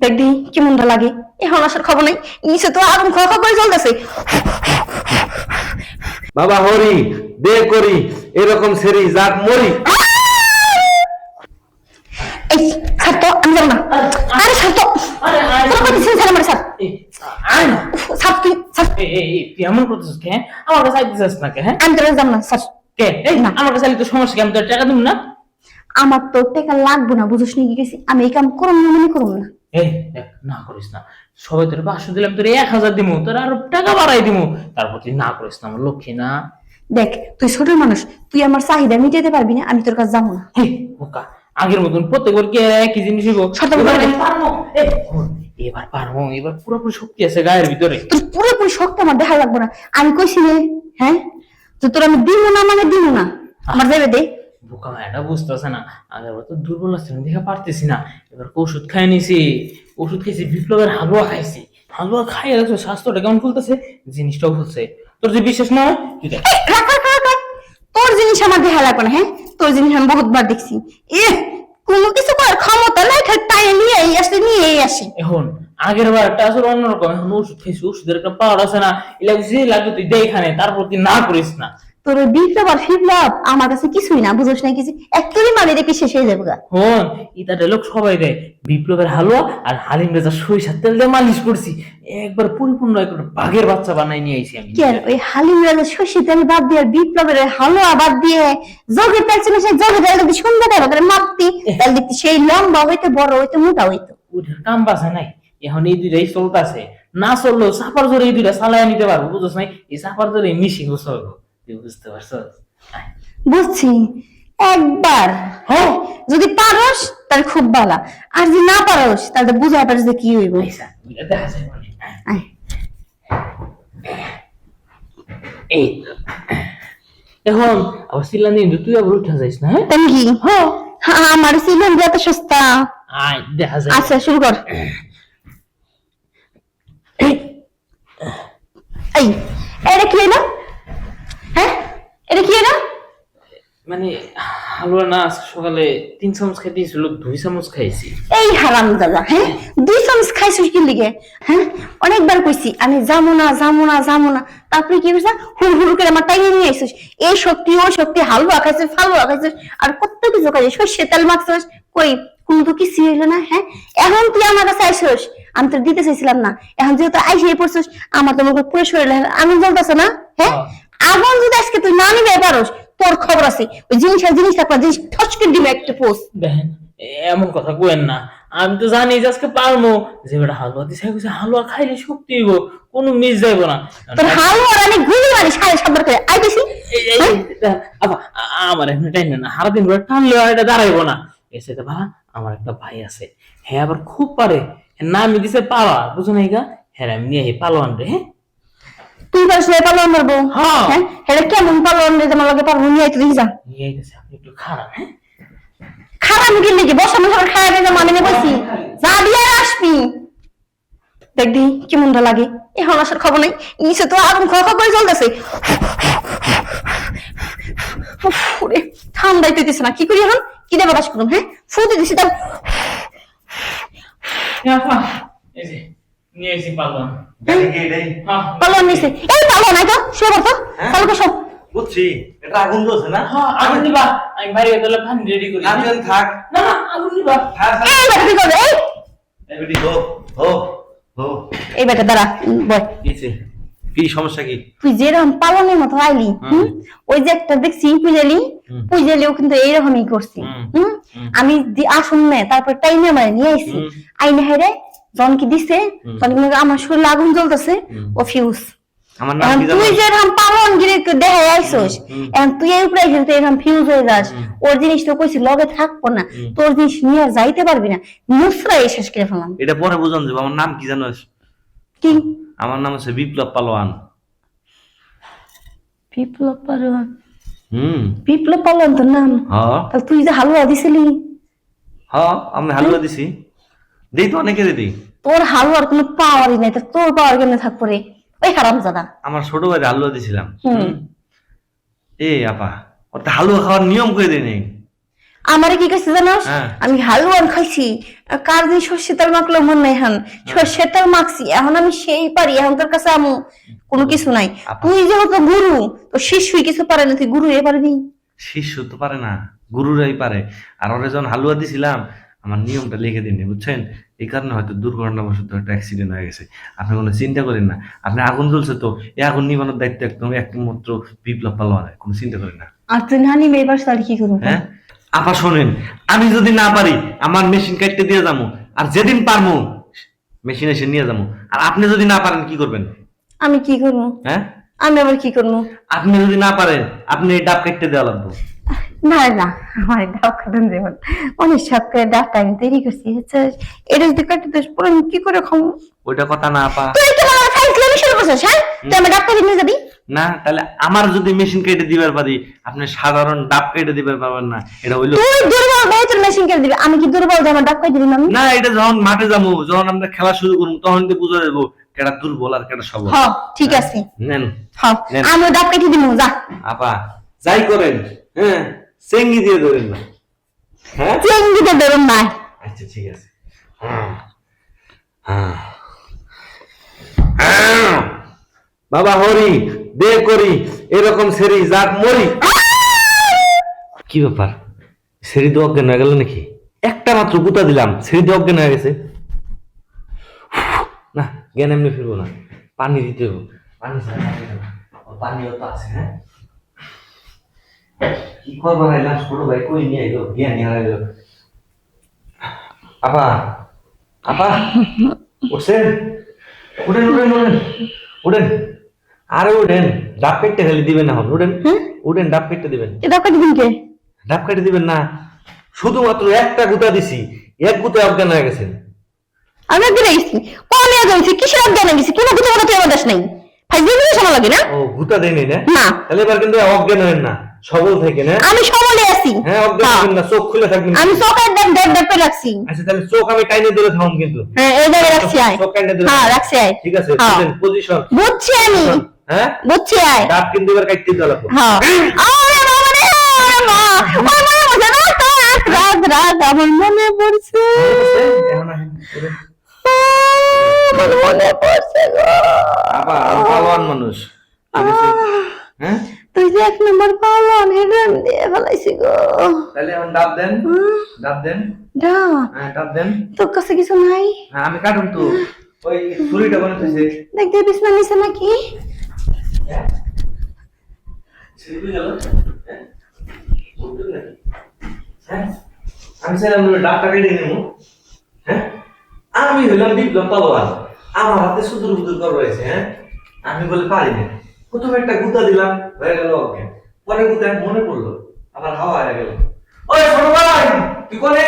দেখবি কেমনটা লাগে। এখন আসার খবর নাই, নিচে তো আগুন খোয়া করে চলতেছে। বাবা হরি দে করি এরকম সেরি যাক মরি। এই ছাড় তো, আমি যাবো না। আরে ছাড় তো, তোর কথা ছিল ছাড় আমার ছাড়। ছাড় তুই, ছাড়। তুই এমন করতেছিস কে? আমার কাছে আইতেছিস না কে? হ্যাঁ আমি তোর যাবো না, ছাড়। কে? এই আমার কাছে আইলে তো সমস্যা কি? আমি তোর টাকা দিব না। আমার তো টাকা লাগবো না, বুঝিস নি কি গেছি আমি এই কাম করুম না মানে করুম না। এই দেখ না করিস না, সবাই তোর 500 দিলাম, তোর 1000 দিমু, তোর আরো টাকা বাড়াই দিমু, তারপর তুই না করিস না, আমার লক্ষ্মী না। দেখ তুই ছোট মানুষ, তুই আমার চাহিদা মিটাতে পারবি না, আমি তোর কাছে যাবো না। হে বোকা, আগের মতন প্রত্যেকবার কি একই জিনিস হইব? সতর্ক করে দে। এবার পারবো, এবার পুরোপুরি শক্তি আছে গায়ের ভিতরে। তোর পুরোপুরি শক্তি আমার দেখা লাগবো না, আমি কইছি রে। হ্যাঁ তো তোর আমি দিব না মানে দিব না, আমার যাবে দে। বোকা এটা বুঝতেছে না, আগের বার তো দুর্বল আছে দেখে পারতেছি না, এবার ওষুধ খাই নিছি, ওষুধ খাইছি, বিপ্লবের হালুয়া খাইছি, হালুয়া খাইয়ে রাখছো, স্বাস্থ্যটা কেমন ফুলতেছে, জিনিসটাও ফুলছে। তোর যে বিশ্বাস না হয় তুই দেখ। রাখ রাখ রাখ রাখ। তোর জিনিস আমার দেখা লাগবে না। হ্যাঁ তোর জিনিস আমি বহুতবার দেখছি। কোনো কিছু করার ক্ষমতা নাই, খালি তাই নিয়ে আসে নিয়ে আসি। এখন আগের বার একটা আসলে অন্যরকম, এখন ওষুধ খাইছি, ওষুধের একটা পাওয়ার আছে না, এলাকা যে লাগবে তুই দেখ এখানে, তারপর তুই না করিস না। তোর ওই বিপ্লব আর ফিপ্লব আমার কাছে কিছুই না, বুঝোস না কিছু, একেবারে মানে দেখি শেষ হয়ে যাবে গা। হন ইটা ডায়লগ সবাই দেয়, বিপ্লবের হালুয়া আর হালিম রেজা সরিষার তেল দিয়ে মালিশ করছি, একবার পরিপূর্ণ একটা বাঘের বাচ্চা বানাই নিয়ে আইছি আমি। কেন ওই হালিম রাজা শশী তেল বাদ দিয়ে আর বিপ্লবের ওই হালুয়া বাদ দিয়ে জগের তেল ছিল, সেই জগের তেল দেখতে সুন্দর করে মাপতি তেল দেখতে সেই লম্বা হইতে বড় হইতে মোটা হইতো। ওইটার কাম বাসা নাই, এখন এই দুইটাই চলতেছে, না চললেও চাপার জোরে এই দুইটা চালায় নিতে পারবো, বুঝছ নাই? এই চাপার জোরে মিশিং চলবো, তুই বুঝতে পারছস? বুঝছি, একবার হ্যাঁ যদি পারস তাহলে খুব ভালো, আর যদি না পারস তাহলে বুঝা পারস যে কি হইব। আচ্ছা, ওইটা দেখা যায় মানে। আয়। এই এখন আবার সিলানি তুই আবার উঠে যাইস না? হ্যাঁ তাই কি? হ্যাঁ আমার সিজন যত সস্তা। আয় দেখা যায়। আচ্ছা শুরু কর। এই এটা কি এলো? হ্যাঁ এটা কি এলো? মানে হালুয়া না আজকে সকালে 3 চামচ খাই দিয়েছিল, 2 চামচ খাইছি। এই হারাম দাদা, হ্যাঁ 2 চামচ খাইছিস কি লিগে? হ্যাঁ অনেকবার কইছি আমি যাবো না যাবো না যাবো না, তারপরে কি হইছে? হুড় হুড় করে আমার টাইনে নিয়ে আইছিস, এই শক্তি ও শক্তি, হালুয়া খাইছিস, ফালুয়া খাইছিস, আর কত কিছু খাইছিস, সর্ষে তেল মাখছিস, কই কোন তো কিছু হইলো না। হ্যাঁ এখন তুই আমার কাছে আইছিস, আমি তো দিতে চাইছিলাম না, এখন যেহেতু আইসে পড়ছিস আমার তো মুখ পুরো শরীরে আগুন জ্বলতেছে না। হ্যাঁ আগুন যদি আজকে তুই না নিবে পারস, তোর খবর আছে, ওই জিনিস থাকবা জিনিস ঠচকে দিবে একটা পোস্ট। দেখেন এমন কথা কইেন না, আমি তো জানি যে আজকে পারবো, যে বেটা হালুয়া দিছে কইছে হালুয়া খাইলে শক্তি হইব, কোনো মিস যাইব না। তোর হালুয়া আমি গুলি মারি সাড়ে 7 বার করে আইতেছি। আবার আমার এমনি টাইম না, সারা দিন করে টানলে আর এটা দাঁড়াইবো না। এসে তো ভাড়া আমার একটা ভাই আছে, হ্যাঁ আবার খুব পারে, নাম দিছে পাওয়া, বুঝো নাই গা? হ্যাঁ আমি নিয়ে পালোয়ান রে। হ্যাঁ তুই পারছ পালন মারবো? হ্যাঁ এটা কেমন পালন রে, তোমার লগে পারবো নিয়ে আইতে দিছা নিয়ে আইতেছে, আপনি একটু খারাপ। হ্যাঁ খারাপ কি লিখে বসানো সবার খারাপ হয়ে মানে বলছি যা দিয়ে আসবি। দেখবি কেমনটা লাগে। এখন আসার খবর নেই, নিচে তো আগুন খোয়া করে চলতেছে। ঠান্ডাই পেতেছে না, কি করি এখন? কি দেবো বাস করুন? হ্যাঁ ফুটে দিছি তার এই যে নিয়ে আইছি পালোয়ান। পালন নিছে। এই পালন নাই তো সব তো কালকে সব বুঝছি এটা আগুন জ্বলছে না। হ্যাঁ আগুন দিবা, আমি বাইরে গেলে পানি রেডি করি। আমি থাক না না আগুন দিবা। এই বেটা কি করবে? এই বেটি হো হো হো এই বেটা দাঁড়া বয়। কিছে কি সমস্যা কি? তুই যেরকম পালনের মতো আইলি, ওই যে একটা দেখছি পুজালিও কিন্তু এইরকমই করছি। আমি আসুন না তারপর টাইমে আমার নিয়ে আইছি, আইনে হেরে জনকি দিছে, আমার শরীরে আগুন জ্বলতেছে, ও ফিউজ। আমার নাম কি জানো? তুই যেরকম পালন গিরে দেখে আইছস, এখন তুই এই উপরে কিন্তু এরকম ফিউজ হয়ে যাস। ওর জিনিস তো কইছি লগে থাকবো না, তোর জিনিস নিয়ে যাইতে পারবি না, মুসরা শেষ করে ফেলাম। এটা পরে বুঝান যাবে। আমার নাম কি জানো? কি? আমার নাম হচ্ছে বিপ্লব পালোয়ান। বিপ্লব পালোয়ান? হুম বিপ্লব পালোয়ান তোর নাম? হ্যাঁ তাহলে তুই যে হালুয়া দিছিলি? হ্যাঁ আমি হালুয়া দিছি, দেই তো অনেকে দিই। তোর হালুয়ার কোনো পাওয়ারই নাই, তোর পাওয়ার কেমনে থাকবো রে? ওই হারামজাদা। আমার ছোট ভাই হালুয়া দিছিলাম। এ আপা ওটা হালুয়া খাওয়ার নিয়ম করে দেয় নেই। আমারে কি কইছে জানোস? হ্যাঁ। আমি হালুয়ান খাইছি, কার দিন সর্ষের তেল মাখলো মন নাই হান, সর্ষের তেল মাখছি, এখন আমি সেই পারি, এখন তোর কাছে আমু কোনো কিছু নাই। তুই যেহেতু গুরু, তো শিষ্যই কিছু পারে না, তুই গুরু এ পারবি? শিষ্য তো পারে না, গুরুরাই পারে। আর ওরে যখন হালুয়া দিছিলাম, আমার নিয়মটা লিখে দিননি, বুঝছেন? এই কারণে হয়তো দুর্ঘটনাবশত একটা অ্যাক্সিডেন্ট হয়ে গেছে। আপনি কোনো চিন্তা করেন না, আপনি আগুন জ্বলছে তো, এই আগুন নিবানোর দায়িত্ব একদম একমাত্র বিপ্লব পালোয়ানের, কোনো চিন্তা করেন না। আর তুই না নিবে এবার তাহলে কি করবো? হ্যাঁ আপা শোনেন, আমি যদি না পারি আমার মেশিন কাটতে দিয়ে যাবো, আর যেদিন পারবো মেশিন এসে নিয়ে যাবো। আর আপনি যদি না পারেন কি করবেন? আমি কি করবো? হ্যাঁ আমি আবার কি করবো? আপনি যদি না পারেন, আপনি এই ডাব কাটতে দেওয়া লাগবে। না না, আমার ডাব খাবেন যেমন অনেক শখ করে ডাবটা আমি তৈরি করছি, বুঝছিস? এটা যদি কাটতে দিস পরে আমি কি করে খাবো? ওইটা কথা না আপা। তুই তো আমার ফাইজলামি শুরু করছিস, হ্যাঁ? তুই আমার ডাবটা নিয়ে যাবি? না, তাহলে আমার যদি মেশিন কেটে দিবার পারি, আপনি সাধারণ ডাব কেটে দিবার পারবেন না, এটা হইলো তুই দুর্বল ভাই, তোর মেশিন কেটে দিবি, আমি কি দুর্বল যে আমার ডাব খাই দিবি না? আমি না। এটা যখন মাঠে যাবো, যখন আমরা খেলা শুরু করবো, তখন তো বুঝে যাবো কেটা দুর্বল আর কেটা সবল। হ্যাঁ ঠিক আছে, নেন হ্যাঁ নেন। আমি ডাব কেটে দিব, যা। আপা যাই করেন, হ্যাঁ চেঙ্গি দিয়ে ধরেন না। হ্যাঁ চেঙ্গিতে ধরুন না। আচ্ছা ঠিক আছে। হ্যাঁ। হ্যাঁ। বাবা হরি দে করি এরকম সেরি যাক মরি। কি ব্যাপার, সেরি তো অজ্ঞান হয়ে গেল নাকি? একটা মাত্র গুতা দিলাম, সেরি তো অজ্ঞান হয়ে গেছে। না জ্ঞান এমনি ফিরবো না, পানি দিতে হবে। পানি ছাড়া পানি খাবে না। ও পানিও তো আছে। হ্যাঁ কি করবো ভাই, লাস্ট ছোট ভাই কই নিয়ে এলো, জ্ঞান হারাইলো। আপা আপা উঠছেন? উঠেন উঠেন উঠেন উঠেন, আরে উঠেন, ডাব কেটে খালি দিবেন না, এখন উঠেন উঠেন, ডাব কেটে দিবেন। এ ডাব কেটে দিন কে? ডাব কেটে দিবেন না, শুধুমাত্র একটা গুতা দিছি, এক গুতায় অজ্ঞান হয়ে গেছেন। আমি একদিন গেছি, কমে গেছি, কিসের অজ্ঞান গেছি, কোনো কিছু কথা তুই আমার দাস নাই, ফাইজলামি সময় লাগে না? ও গুতা দেয়নি না? না। তাহলে এবার কিন্তু অজ্ঞান হবেন না, সবল থেকে না? আমি সবলে আছি। হ্যাঁ অজ্ঞান হবেন না, চোখ খুলে থাকবেন। আমি চোখের ডাব ডাব ডাব করে রাখছি। আচ্ছা তাহলে চোখ আমি টাইনে ধরে থাকুন কিন্তু। হ্যাঁ এই জায়গায় রাখছি, আয়। চোখ টাইনে ধরে। হ্যাঁ রাখছি, আয়। ঠিক আছে, হ্যাঁ। পজিশন। বুঝছি আমি, হ্যাঁ বুঝছি, আয়। ডাব কিন্তু এবার কাটতে দিতে লাগবে। হ্যাঁ আরে বাবা রে, আরে মা, আমার মনে পড়ছে, রাত রাত আমার মনে পড়ছে, এখন আসেন, উঠেন। আমার মনে পড়ছে গো। আপা আমি পালোয়ান মানুষ, ঠিক আছে? হ্যাঁ তুই যে এক নম্বর পালন, হেডে দিয়ে ফেলাইছি গো। তাহলে এখন ডাব দেন, ডাব দেন। ডা, হ্যাঁ ডাব দেন। তোর কাছে কিছু নাই? হ্যাঁ আমি কাটুন তো, ওই ছুরিটা বলে তুইছে। দেখতে বিছনা নিচে নাকি? ছুরি গেল। হ্যাঁ উঠুন নাকি? হ্যাঁ আমি চাইলাম ডাবটা কেটে নেব। হ্যাঁ আমি হইলাম বিপ্লব পালোয়ান, আমার হাতে সুদূর বুদুর কর রয়েছে। হ্যাঁ আমি বলে পারি না, প্রথমে একটা গুতা দিলাম, হয়ে গেল অজ্ঞান। পরে গুতা মনে পড়লো, আবার হাওয়া হয়ে গেল। ওই ছোট ভাই তুই কোনে?